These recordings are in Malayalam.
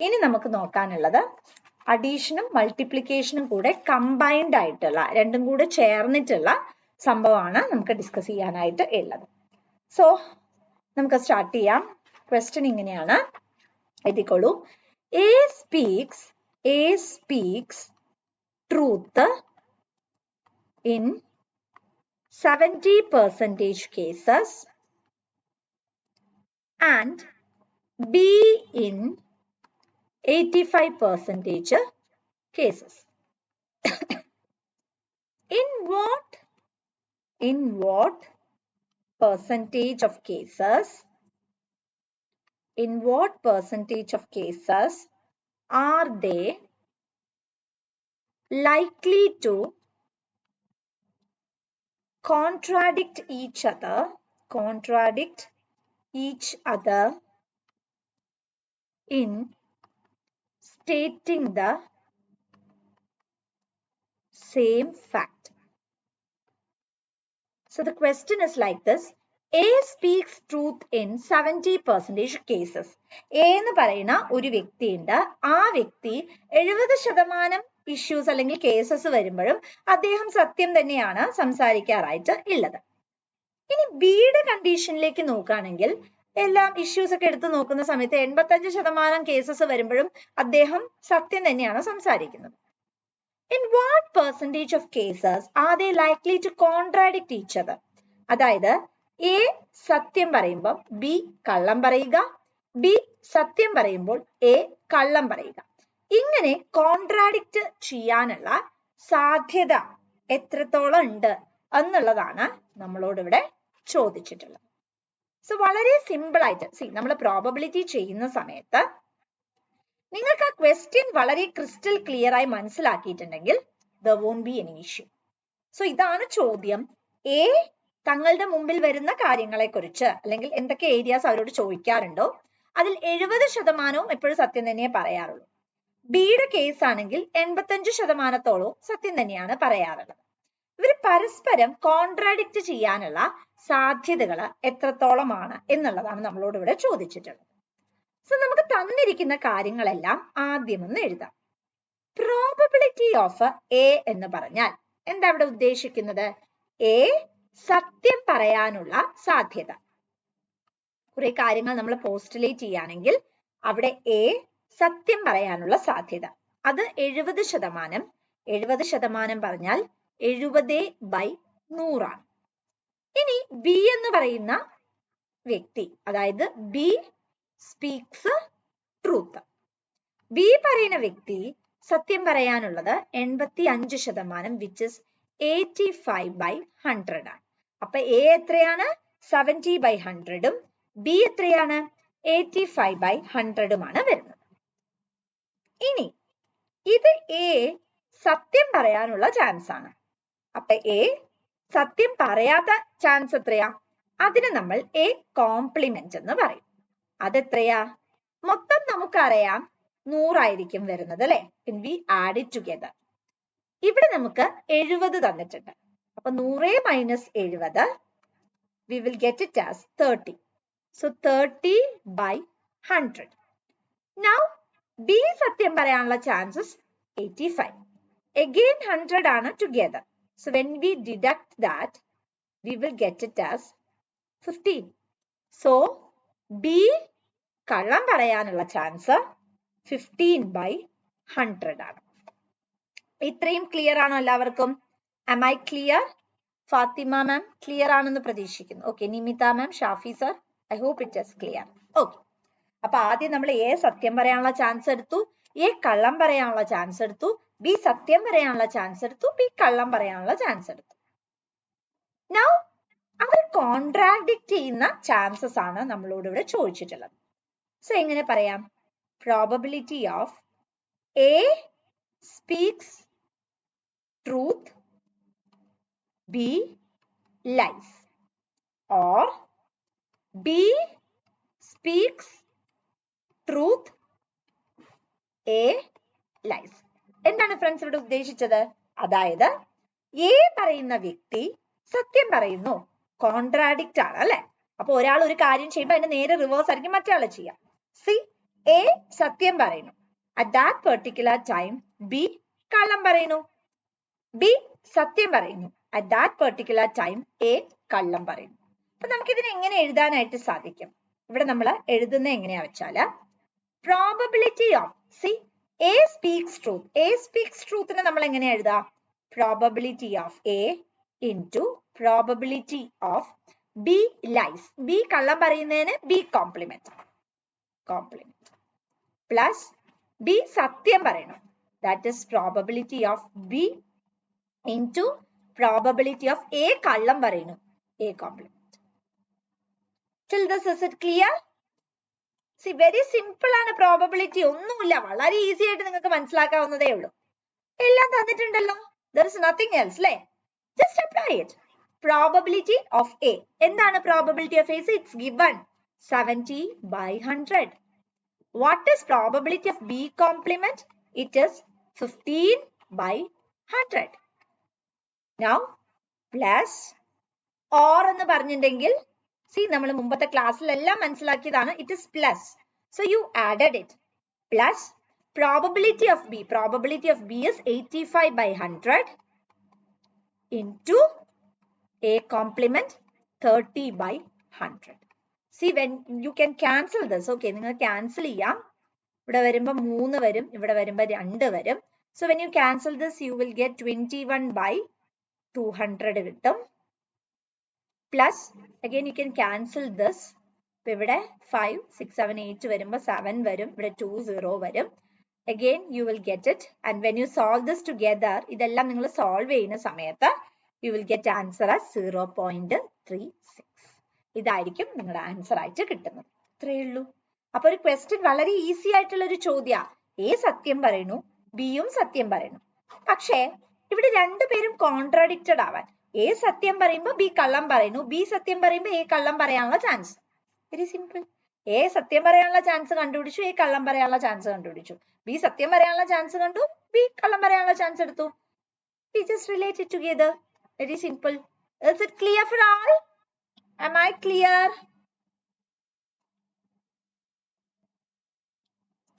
ഇനി നമുക്ക് നോക്കാനുള്ളത് അഡീഷനും മൾട്ടിപ്ലിക്കേഷനും കൂടെ കമ്പൈൻഡ് ആയിട്ടുള്ള രണ്ടും കൂടെ ചേർന്നിട്ടുള്ള സംഭവമാണ് നമുക്ക് ഡിസ്കസ് ചെയ്യാനായിട്ട് ഉള്ളത്. സോ നമുക്ക് സ്റ്റാർട്ട് ചെയ്യാം. ക്വസ്റ്റ്യൻ ഇങ്ങനെയാണ്, എഴുതിക്കോളൂ. A speaks truth in 70% cases and B in 85% cases. In what percentage of cases are they likely to contradict each other in stating the same fact? So the question is like this. A speaks truth in 70% cases. A എന്ന് പറയുന്ന ഒരു വ്യക്തിയുണ്ട്. ആ വ്യക്തി 70% ഇഷ്യൂസ് അല്ലെങ്കിൽ കേസസ് വരുമ്പോഴും അദ്ദേഹം സത്യം തന്നെയാണ് സംസാരിക്കാറായിട്ട് ഉള്ളത്. ഇനി ബിയുടെ കണ്ടീഷനിലേക്ക് നോക്കുകയാണെങ്കിൽ എല്ലാം ഇഷ്യൂസ് ഒക്കെ എടുത്ത് നോക്കുന്ന സമയത്ത് 85% കേസസ് വരുമ്പോഴും അദ്ദേഹം സത്യം തന്നെയാണ് സംസാരിക്കുന്നത്. In what percentage of cases are they likely to contradict each other? അതായത് എ സത്യം പറയുമ്പോൾ ബി കള്ളം പറയുക, ബി സത്യം പറയുമ്പോൾ എ കള്ളം പറയുക. ഇങ്ങനെ കോൺട്രാഡിക്റ്റ് ചെയ്യാനുള്ള സാധ്യത എത്രത്തോളം ഉണ്ട് എന്നുള്ളതാണ് നമ്മളോട് ഇവിടെ ചോദിച്ചിട്ടുള്ളത്. സോ വളരെ സിമ്പിൾ ആയിട്ട് നമ്മൾ പ്രോബബിലിറ്റി ചെയ്യുന്ന സമയത്ത് നിങ്ങൾക്ക് ആ ക്വസ്റ്റ്യൻ വളരെ ക്രിസ്റ്റൽ ക്ലിയർ ആയി മനസ്സിലാക്കിയിട്ടുണ്ടെങ്കിൽ there won't be any issue. So ഇതാണ് ചോദ്യം. എ തങ്ങളുടെ മുമ്പിൽ വരുന്ന കാര്യങ്ങളെ കുറിച്ച് അല്ലെങ്കിൽ എന്തൊക്കെ ഏരിയാസ് അവരോട് ചോദിക്കാറുണ്ടോ അതിൽ 70% എപ്പോഴും സത്യം തന്നെയേ പറയാറുള്ളൂ. ബിയുടെ കേസ് ആണെങ്കിൽ 85% സത്യം തന്നെയാണ് പറയാറുള്ളത്. ഇവർ പരസ്പരം കോൺട്രാഡിക്റ്റ് ചെയ്യാനുള്ള സാധ്യതകൾ എത്രത്തോളമാണ് എന്നുള്ളതാണ് നമ്മളോട് ഇവിടെ ചോദിച്ചിട്ടുള്ളത്. സോ നമുക്ക് തന്നിരിക്കുന്ന കാര്യങ്ങളെല്ലാം ആദ്യം ഒന്ന് എഴുതാം. പ്രോബബിലിറ്റി ഓഫ് എ എന്ന് പറഞ്ഞാൽ എന്താ ഇവിടെ ഉദ്ദേശിക്കുന്നത്? എ സത്യം പറയാനുള്ള സാധ്യത. കുറെ കാര്യങ്ങൾ നമ്മൾ പോസ്റ്റുലേറ്റ് ചെയ്യുകയാണെങ്കിൽ അവിടെ എ സത്യം പറയാനുള്ള സാധ്യത അത് 70%. 70% പറഞ്ഞാൽ 70/100 ആണ്. ഇനി ബി എന്ന് പറയുന്ന വ്യക്തി, അതായത് ബി സ്പീക്സ് ട്രൂത്ത്. ബി പറയുന്ന വ്യക്തി സത്യം പറയാനുള്ളത് 85%, വിച്ച് ഇസ് 85/100 ആണ്. അപ്പൊ എ എത്രയാണ്? 70/100 ബി എത്രയാണ്? 85/100 വരുന്നത്. ഇനി ഇത് എ സത്യം പറയാനുള്ള ചാൻസ് ആണ്. അപ്പൊ എ സത്യം പറയാത്ത ചാൻസ് എത്രയാ? അതിന് നമ്മൾ എ കോംപ്ലിമെന്റ് എന്ന് പറയും. അതെത്രയാ? മൊത്തം നമുക്കറിയാം 100 ആയിരിക്കും വരുന്നത് അല്ലെ? We add it together. ഇവിടെ നമുക്ക് 70 തന്നിട്ടുണ്ട്. അപ്പൊ 100 - 70 we will get it as 30. So 30/100. Now B സത്യം പറയാനുള്ള chances 85. Again 100 ആണ് together. So when we deduct that, we will get it as 15. So B കള്ളം പറയാനുള്ള ചാൻസ് 15/100 ആണ്. ഇത്രയും ക്ലിയർ ആണോ എല്ലാവർക്കും? Am I clear? Fatima ma'am clear ആണെന്ന് പ്രതീക്ഷിക്കുന്നു. Okay, Nimitha ma'am, Shafi sir, I hope it is clear. Okay, അപ്പൊ ആദ്യം നമ്മൾ എ സത്യം പറയാനുള്ള ചാൻസ് എടുത്തു, എ കള്ളം പറയാനുള്ള ചാൻസ് എടുത്തു, ബി സത്യം പറയാനുള്ള ചാൻസ് എടുത്തു, ബി കള്ളം പറയാനുള്ള ചാൻസ് എടുത്തു. നൗ അവർ കോൺട്രാഡിക്റ്റ് ചെയ്യുന്ന ചാൻസസ് ആണ് നമ്മളോട് ഇവിടെ ചോദിച്ചിട്ടുള്ളത്. സോ എങ്ങനെ പറയാം? Probability of A speaks truth, B lies, or B speaks truth, A lies. എന്താണ് ഫ്രണ്ട്സ് ഇവിടെ ഉദ്ദേശിച്ചത്? അതായത് എ പറയുന്ന വ്യക്തി സത്യം പറയുന്നു, കോൺട്രാഡിക്റ്റ് ആണ് അല്ലെ? അപ്പൊ ഒരാൾ ഒരു കാര്യം ചെയ്യുമ്പോൾ അതിന്റെ നേരെ റിവേഴ്സ് ആയിരിക്കും മറ്റേ ആള് ചെയ്യാം. സി A സത്യം പറയുന്നു. At that particular time, B കള്ളം പറയുന്നു. B സത്യം പറയുന്നു. At that particular time, A കള്ളം പറയുന്നു. അപ്പൊ നമുക്ക് ഇതിനെ എങ്ങനെ എഴുതാനായിട്ട് സാധിക്കും? ഇവിടെ നമ്മൾ എഴുതുന്നത് എങ്ങനെയാ വെച്ചാല് probability of A speaks truth. A speaks truth നെ നമ്മൾ എങ്ങനെ എഴുതാം? Probability of A into probability of B lies. B കള്ളം പറയുന്നതിന് B complement plus B സത്യം പറയണം. That is probability of B into probability of A കള്ളം പറയുന്നു. A complement. Till this is it clear? See, very simple ആണ് probability. ഒന്നുമില്ല, വളരെ ഈസി ആയിട്ട് നിങ്ങൾക്ക് മനസ്സിലാക്കാവുന്നതേ ഉള്ളൂ. എല്ലാം തന്നിട്ടുണ്ടല്ലോ. There is nothing else, അല്ലേ? Just apply it. Probability of A. എന്താണ് probability of A? It's given 70 by 100. What is probability of B complement? It is 15 by 100. Now, plus or എന്ന് പറഞ്ഞിട്ടുണ്ടെങ്കിൽ നമ്മൾ മുമ്പത്തെ ക്ലാസ്സിലെല്ലാം മനസ്സിലാക്കിയതാണ്. It is plus. So you added it. Plus probability of B. Probability of B is 85 by 100 into A complement 30 by 100. See, when you can cancel this. Okay, നിങ്ങൾ cancel ചെയ്യാം. ഇവിടെ വരുമ്പോൾ 3 വരും, ഇവിടെ വരുമ്പോൾ 2 വരും. So when you cancel this, you will get 21 by 200 കിട്ടും. Plus, again you can cancel this. ഇപ്പൊ ഇവിടെ 5, 6, 7, 8 വരുമ്പോൾ 7 വരും, ഇവിടെ 2, 0 വരും. Again, you will get it. And when you solve this together, ഇതെല്ലാം നിങ്ങൾ solve ചെയ്യുന്ന സമയത്ത് you will get answer as 0.36. ഇതായിരിക്കും നിങ്ങളുടെ ആൻസർ ആയിട്ട് കിട്ടുന്നത്. ഇത്രയേ ഉള്ളൂ. അപ്പൊ ഒരു ക്വസ്റ്റ്യൻ വളരെ ഈസി ആയിട്ടുള്ള ഒരു ചോദ്യ. A സത്യം പറയുന്നു, ബിയും സത്യം പറയുന്നു. പക്ഷേ ഇവിടെ രണ്ടുപേരും കോൺട്രാഡിക്റ്റഡ് ആവാൻ. A സത്യം പറയുമ്പോൾ B കള്ളം പറയുന്നു, B സത്യം പറയുമ്പോൾ A കള്ളം പറയാനുള്ള ചാൻസ്. Very simple. A സത്യം പറയാനുള്ള ചാൻസ് കണ്ടുപിടിച്ചു, A കള്ളം പറയാനുള്ള ചാൻസ് കണ്ടുപിടിച്ചു. B സത്യം പറയാനുള്ള ചാൻസ് കണ്ടു, B കള്ളം പറയാനുള്ള ചാൻസ് എടുത്തു. We just relate it together. Very simple. Is it clear for all? Am I clear?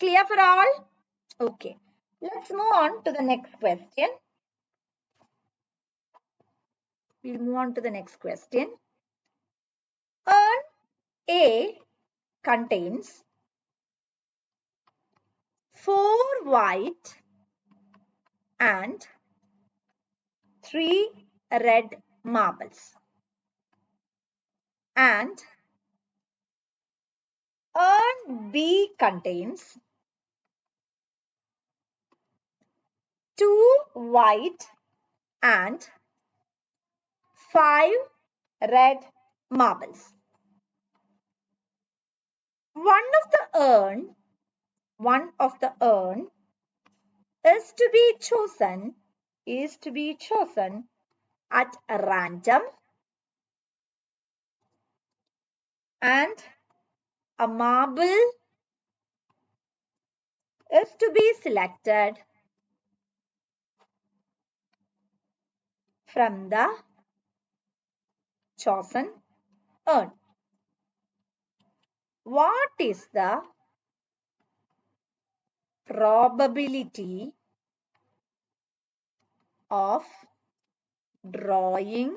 Clear for all? Okay. Let's move on to the next question. We'll move on to the next question. Urn A contains 4 white and 3 red marbles. And urn B contains 2 white and 5 red marbles. One of the urn is to be chosen at random, and a marble is to be selected from the chosen urn. What is the probability of drawing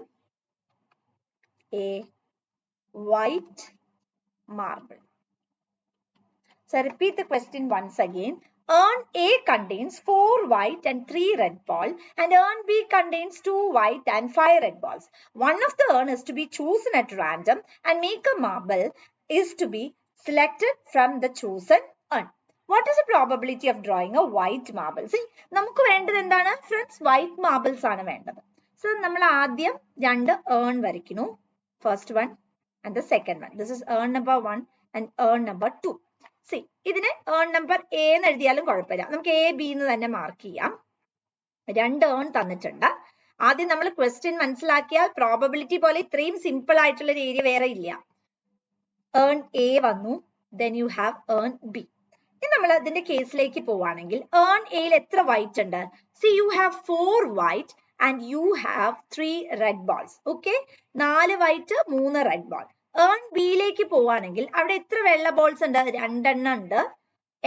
a white marble? So I repeat the question once again. Urn A contains 4 white and 3 red balls, and urn B contains 2 white and 5 red balls. One of the urn is to be chosen at random, and make a marble is to be selected from the chosen urn. What is the probability of drawing a white marble? See, നമുക്ക് വേണ്ടത് എന്താണ് friends? White marbles ആണ് വേണ്ടത്. So നമ്മൾ ആദ്യം രണ്ട് urn വരയ്ക്കുന്നു. First one and the second one. This is urn number 1 and urn number 2. See, ഇതിനെ urn number A എന്ന് എഴുതിയാലും കുഴപ്പമില്ല. നമുക്ക് A, B എന്ന് തന്നെ മാർക്ക് ചെയ്യാം. രണ്ട് urn തന്നിട്ടുണ്ട്. ആദ്യം നമ്മൾ ക്വസ്റ്റ്യൻ മനസ്സിലാക്കിയാൽ പ്രോബബിലിറ്റി പോലെ ഇത്രയും സിമ്പിൾ ആയിട്ടുള്ള ഒരു ഏരിയ വേറെ ഇല്ല. urn A വന്നു, then you have urn B. ഇനി നമ്മൾ അതിന്റെ കേസിലേക്ക് പോവാണെങ്കിൽ urn A യിൽ എത്ര വൈറ്റ് ഉണ്ട്? See, you have 4 white and you have 3 red balls. Okay, 4 white, 3 red ball. urn B യിലേക്ക് പോവാണെങ്കിൽ അവിടെ എത്ര വെള്ള ബോൾസ് ഉണ്ട്? 2 എണ്ണം ഉണ്ട്.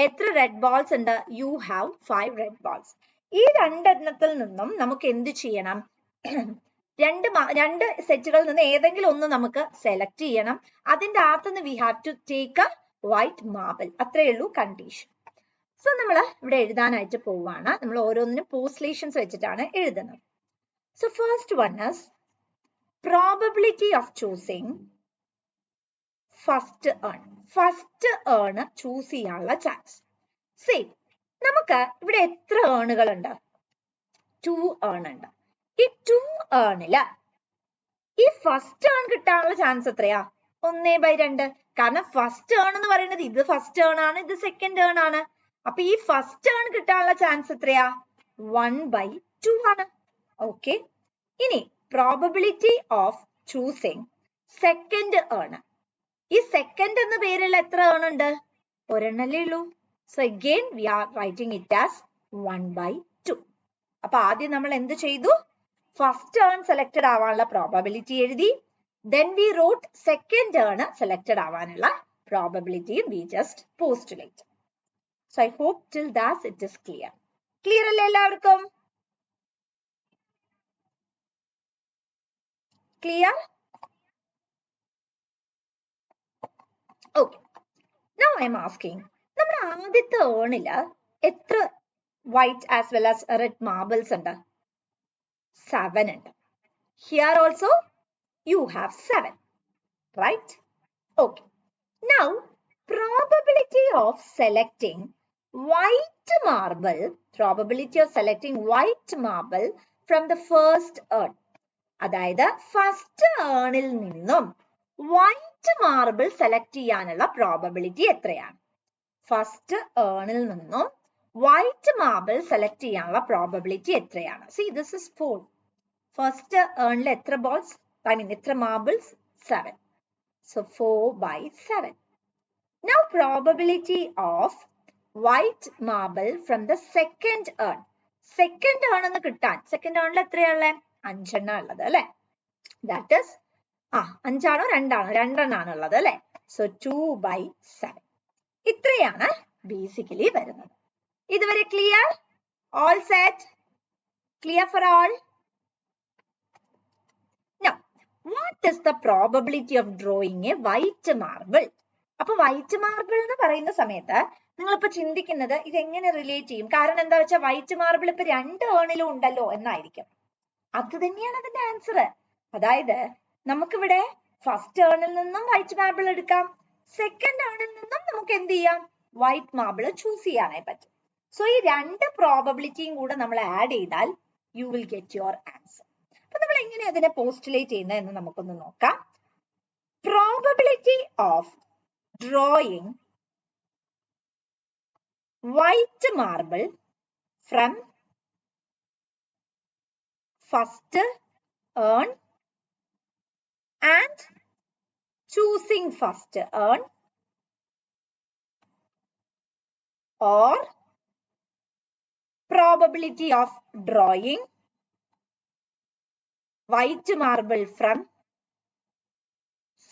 എത്ര റെഡ് ബോൾസ് ഉണ്ട്? You have 5 red balls. ഈ രണ്ടെണ്ണത്തിൽ നിന്നും നമുക്ക് എന്ത് ചെയ്യണം? രണ്ട് സെറ്റുകളിൽ നിന്ന് ഏതെങ്കിലും ഒന്ന് നമുക്ക് സെലക്ട് ചെയ്യണം. അതിന്റെ അകത്തുനിന്ന് we have to take a white marble. അത്രയേ ഉള്ളൂ കണ്ടീഷൻ. സോ നമ്മൾ ഇവിടെ എഴുതാനായിട്ട് പോവാണ്. നമ്മൾ ഓരോന്നിനും പോസ്റ്റ്ലേഷൻസ് വെച്ചിട്ടാണ് എഴുതുന്നത്. So first one is probability of choosing first earn. First earn choose ചെയ്യാനുള്ള ചാൻസ്. സേ നമുക്ക് ഇവിടെ എത്ര ഏണുകൾ ഉണ്ട്? 2 ഏൺ ഉണ്ട്. ഈ 2 ഏണില് ഈ ഫസ്റ്റ് ഏൺ കിട്ടാനുള്ള ചാൻസ് എത്രയാ? 1/2. കാരണം ഫസ്റ്റ് ഏൺ എന്ന് പറയുന്നത് ഇത് ഫസ്റ്റ് ഏൺ ആണ്, ഇത് സെക്കൻഡ് ഏൺ ആണ്. അപ്പൊ ഈ ഫസ്റ്റ് ഏൺ കിട്ടാനുള്ള ചാൻസ് എത്രയാ? 1/2 ആണ്. ഓക്കെ. ഇനി probability of choosing second earn. ഈ സെക്കൻഡ് എന്ന പേരിൽ എത്ര ഏൺ ഉണ്ട്? ഒരെണ്ണല്ലേ ഉള്ളൂ. So again V are writing it as 1/2. അപ്പൊ ആദ്യം നമ്മൾ എന്ത് ചെയ്തു? ഫസ്റ്റ് ഏൺ സെലക്ടഡ് ആവാനുള്ള പ്രോബബിലിറ്റി എഴുതി. Then we wrote second earn selected ആവാനുള്ള probability we just postulate. So I hope till that it is clear. Clear അല്ലേ എല്ലാവർക്കും? Clear? Okay. Now I am asking, നമ്മുടെ ആദ്യത്തെ ഏണില് എത്ര white as well as red marbles ഉണ്ട്? 7 ഉണ്ട്. Here also you have 7, right? Okay. Now probability of selecting white marble, probability of selecting white marble from the first urn. അതായത് ഫസ്റ്റ് ഏണിൽ നിന്നും വൈറ്റ് മാർബിൾ സെലക്ട് ചെയ്യാനുള്ള പ്രോബബിലിറ്റി എത്രയാണ്? ഫസ്റ്റ് ഏണിൽ നിന്നും വൈറ്റ് മാർബിൾ സെലക്ട് ചെയ്യാനുള്ള പ്രോബബിലിറ്റി എത്രയാണ്? See, this is 4. ഫസ്റ്റ് ഏണിൽ എത്ര ബോൾസ്? എത്ര marbles? 7. So 4/7. Now probability of white marble from the second urn. Second urn എന്ന് കിട്ടാൻ സെക്കൻഡ് ഏണിൽ എത്രയാണുള്ളത്? 5 എണ്ണം ഉള്ളത് അല്ലെ? That is 5 ആണോ 2 ആണോ? 2 എണ്ണാണ് ഉള്ളത് അല്ലെ? So 2/7. ഇത്രയാണ് ബേസിക്കലി വരുന്നത്. ഇതുവരെ clear? All set? Clear for all? Now, what is the probability of drawing a white marble? അപ്പൊ വൈറ്റ് മാർബിൾ എന്ന് പറയുന്ന സമയത്ത് നിങ്ങളിപ്പോ ചിന്തിക്കുന്നത് ഇതെങ്ങനെ റിലേറ്റ് ചെയ്യും? കാരണം എന്താ വെച്ചാൽ വൈറ്റ് മാർബിൾ ഇപ്പൊ 2 ഏണിലും ഉണ്ടല്ലോ എന്നായിരിക്കും. അത് തന്നെയാണ് അതിന്റെ ആൻസർ. അതായത് നമുക്കിവിടെ ഫസ്റ്റ് ഏണിൽ നിന്നും വൈറ്റ് മാർബിൾ എടുക്കാം, സെക്കൻഡ് ഏണിൽ നിന്നും നമുക്ക് എന്ത് ചെയ്യാം? വൈറ്റ് മാർബിൾ ചൂസ് ചെയ്യാനായി പറ്റും. സോ ഈ 2 പ്രോബബിലിറ്റിയും കൂടെ നമ്മൾ ആഡ് ചെയ്താൽ you will get your answer. അപ്പൊ നമ്മൾ എങ്ങനെ അതിനെ പോസ്റ്റുലേറ്റ് ചെയ്യുന്നത് എന്ന് നമുക്കൊന്ന് നോക്കാം. Probability of drawing white marble from first urn and choosing first urn or probability of drawing white marble from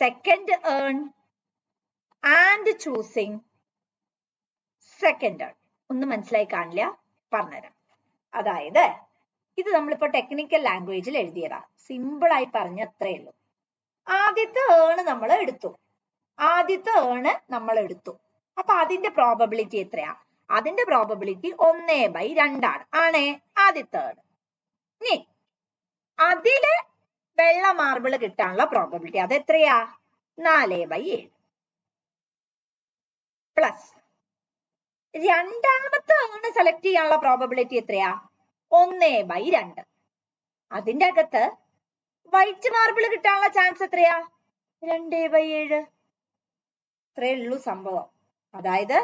second urn and choosing second urn. ഒന്നും മനസ്സിലായി കാണില്ല, പറഞ്ഞുതരാം. അതായത് ഇത് നമ്മളിപ്പോ ടെക്നിക്കൽ ലാംഗ്വേജിൽ എഴുതിയതാ. സിമ്പിൾ ആയി പറഞ്ഞ അത്രേ ഉള്ളൂ. ആദ്യത്തെ ഏണ് നമ്മൾ എടുത്തു. അപ്പൊ അതിന്റെ പ്രോബബിലിറ്റി എത്രയാ? അതിന്റെ പ്രോബബിലിറ്റി 1/2 ആണ്. ആണേ ആദ്യത്തെ ഏണ്. ഇനി അതില് വെള്ള മാർബിൾ കിട്ടാനുള്ള പ്രോബബിലിറ്റി അതെത്രയാ? 4/7 പ്ലസ് രണ്ടാമത്തെ ഏണ് സെലക്ട് ചെയ്യാനുള്ള പ്രോബബിലിറ്റി എത്രയാ? 1/2. അതിന്റെ അകത്ത് വൈറ്റ് മാർബിൾ കിട്ടാനുള്ള ചാൻസ് എത്രയാ? 2/7. ഇത്രേ ഉള്ളൂ സംഭവം. അതായത്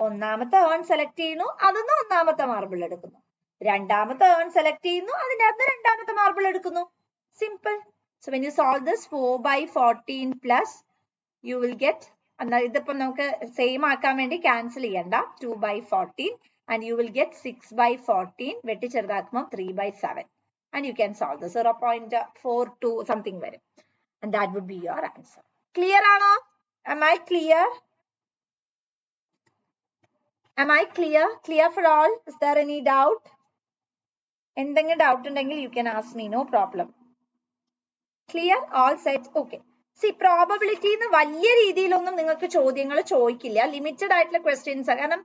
ഒന്നാമത്തെ ഏൺ സെലക്ട് ചെയ്യുന്നു, അതിന്ന് ഒന്നാമത്തെ മാർബിൾ എടുക്കുന്നു. രണ്ടാമത്തെ ഏൺ സെലക്ട് ചെയ്യുന്നു, അതിന്റെ അകത്ത് രണ്ടാമത്തെ മാർബിൾ എടുക്കുന്നു. Simple. So when you solve this 4/14 plus you will get, ഇതിപ്പോ നമുക്ക് സെയിം ആക്കാൻ വേണ്ടി ക്യാൻസൽ ചെയ്യണ്ട, 2/14 and you will get 6/14 വെട്ടി ചെറുതാക്കുമ്പോൾ 3/7 and you can solve this 0.42 something വരും and that would be your answer. Clear ആണോ? Am I clear? Am I clear? Clear for all? Is there any doubt? എന്തെങ്കിലും ഡൗട്ട് ഉണ്ടെങ്കിൽ you can ask me, no problem. Clear? All set? Okay. See, probability എന്ന് വലിയ രീതിയിലൊന്നും നിങ്ങൾക്ക് ചോദ്യങ്ങൾ ചോദിക്കില്ല. ലിമിറ്റഡ് ആയിട്ടുള്ള ക്വസ്റ്റ്യൻസ്. കാരണം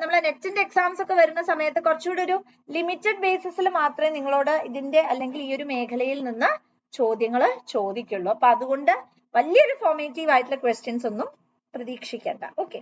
നമ്മളെ നെറ്റിന്റെ എക്സാംസ് ഒക്കെ വരുന്ന സമയത്ത് കുറച്ചുകൂടി ഒരു ലിമിറ്റഡ് ബേസിസിൽ മാത്രമേ നിങ്ങളോട് ഇതിന്റെ അല്ലെങ്കിൽ ഈ ഒരു മേഖലയിൽ നിന്ന് ചോദ്യങ്ങൾ ചോദിക്കുള്ളൂ. അപ്പൊ അതുകൊണ്ട് വലിയൊരു ഫോർമേറ്റീവ് ആയിട്ടുള്ള ക്വസ്റ്റ്യൻസ് ഒന്നും പ്രതീക്ഷിക്കേണ്ട. ഓക്കെ.